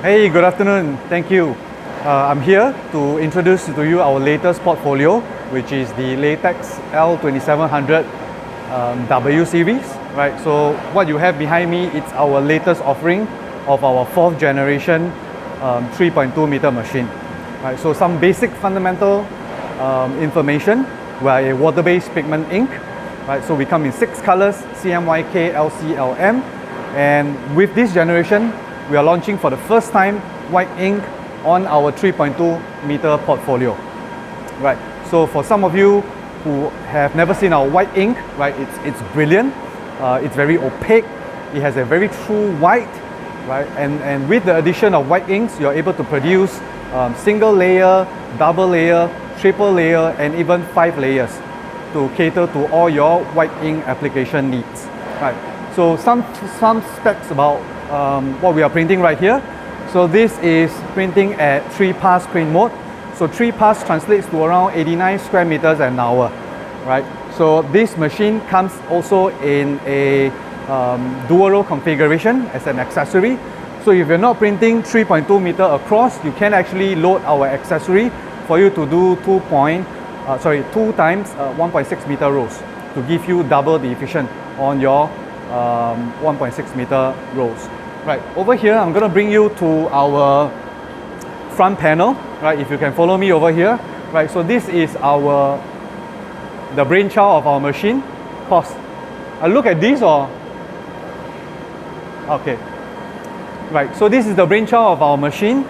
Hey, good afternoon. Thank you. I'm here to introduce to you our latest portfolio, which is the latex L2700 W series. Right. So what you have behind me, it's our latest offering of our 4th generation 3.2 meter machine. Right. So some basic fundamental information. We are a water-based pigment ink. Right. So we come in 6 colors: CMYK, LC, LM, and with this generation, we are launching for the first time white ink on our 3.2 meter portfolio. Right. So for some of you who have never seen our white ink, right, it's brilliant. It's very opaque. It has a very true white, right? And with the addition of white inks, you're able to produce single layer, double layer, triple layer, and even 5 layers to cater to all your white ink application needs. Right. So some specs about what we are printing right here. So this is printing at 3-pass print mode. So 3-pass translates to around 89 square meters an hour, right? So this machine comes also in a dual row configuration as an accessory. So if you're not printing 3.2 meter across, you can actually load our accessory for you to do 2 times 1.6 meter rows to give you double the efficient on your 1.6 meter rows. Right, over here I'm going to bring you to our front panel, right? If you can follow me over here, right? So this is the brainchild of our machine. Pause. I look at this or? Okay. Right, so this is the brainchild of our machine.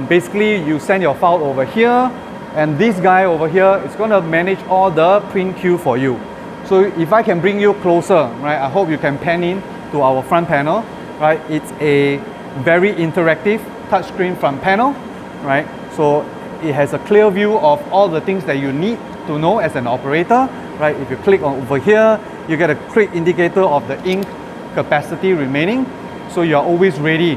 Basically, you send your file over here, and this guy over here is going to manage all the print queue for you. So if I can bring you closer, right? I hope you can pan in to our front panel. Right, it's a very interactive touchscreen front panel, right? So it has a clear view of all the things that you need to know as an operator, right? If you click on over here, you get a quick indicator of the ink capacity remaining, so you're always ready,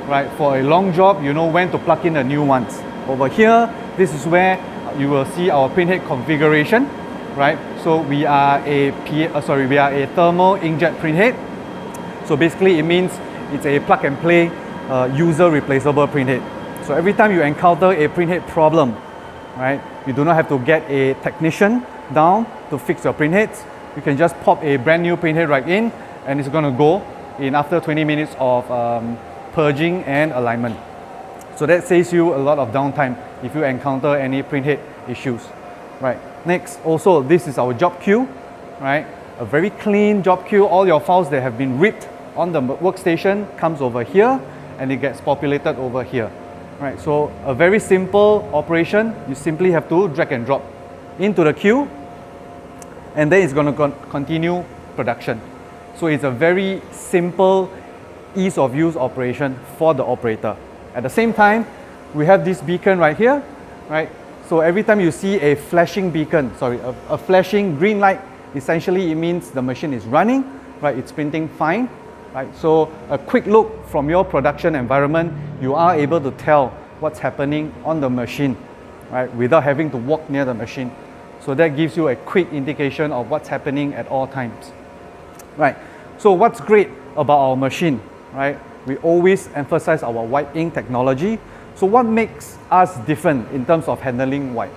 right? For a long job, you know when to plug in the new ones. Over here, this is where you will see our printhead configuration, right? So we are a thermal inkjet printhead. So basically, it means it's a plug and play user replaceable printhead. So every time you encounter a printhead problem, right, you do not have to get a technician down to fix your printheads. You can just pop a brand new printhead right in, and it's going to go in after 20 minutes of purging and alignment. So that saves you a lot of downtime if you encounter any printhead issues. Right. Next, also this is our job queue, right? A very clean job queue. All your files that have been ripped on the workstation comes over here, and it gets populated over here. Right, so a very simple operation. You simply have to drag and drop into the queue, and then it's going to continue production. So it's a very simple, ease of use operation for the operator. At the same time, we have this beacon right here, right? So every time you see a flashing beacon, a flashing green light, essentially it means the machine is running, right? It's printing fine. Right, so a quick look from your production environment, you are able to tell what's happening on the machine, right, without having to walk near the machine. So that gives you a quick indication of what's happening at all times. Right, so what's great about our machine, right? We always emphasize our white ink technology. So what makes us different in terms of handling white?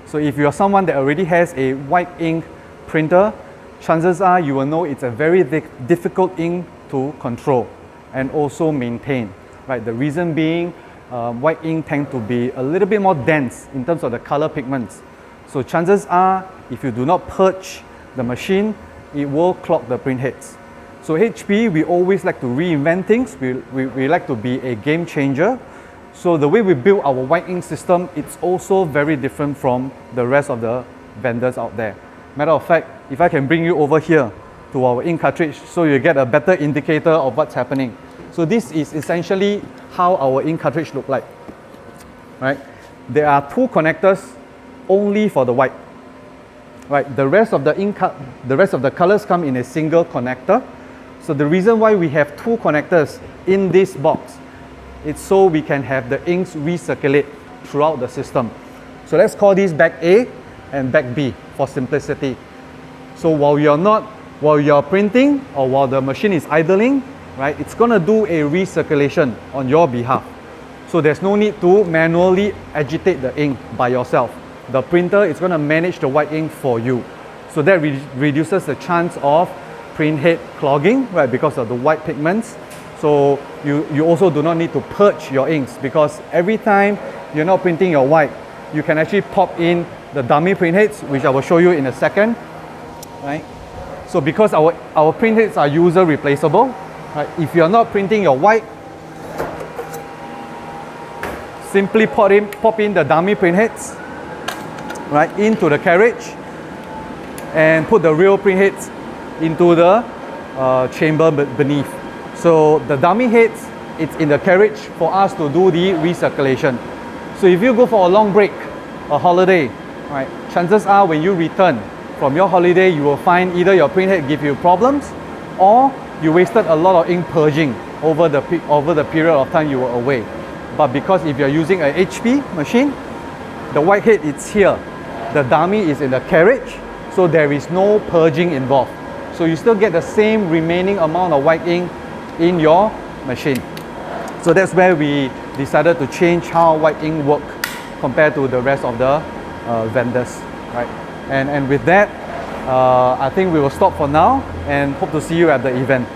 So if you're someone that already has a white ink printer, chances are you will know it's a very difficult ink to control and also maintain, right? The reason being, white ink tend to be a little bit more dense in terms of the color pigments. So chances are, if you do not purge the machine, it will clog the print heads. So HP, we always like to reinvent things. We like to be a game changer. So the way we build our white ink system, it's also very different from the rest of the vendors out there. Matter of fact, if I can bring you over here to our ink cartridge so you get a better indicator of what's happening. So this is essentially how our ink cartridge look like, right? There are 2 connectors only for the white, right? The rest of the colors come in a single connector. So the reason why we have 2 connectors in this box, it's so we can have the inks recirculate throughout the system. So let's call this bag A and bag B for simplicity. So while you're printing or while the machine is idling, right, it's going to do a recirculation on your behalf. So there's no need to manually agitate the ink by yourself. The printer is going to manage the white ink for you. So that reduces the chance of print head clogging, right, because of the white pigments. So you also do not need to purge your inks, because every time you're not printing your white, you can actually pop in the dummy print heads, which I will show you in a second, right? So because our print heads are user replaceable, right? If you're not printing your white, simply pop in the dummy print heads, right, into the carriage, and put the real print heads into the chamber beneath. So the dummy heads, it's in the carriage for us to do the recirculation. So if you go for a long break, a holiday, right, chances are when you return from your holiday, you will find either your print head give you problems, or you wasted a lot of ink purging over the period of time you were away. But because if you're using a HP machine, the white head is here, the dummy is in the carriage, so there is no purging involved. So you still get the same remaining amount of white ink in your machine. So that's where we decided to change how white ink work compared to the rest of the vendors, right? And with that, I think we will stop for now and hope to see you at the event.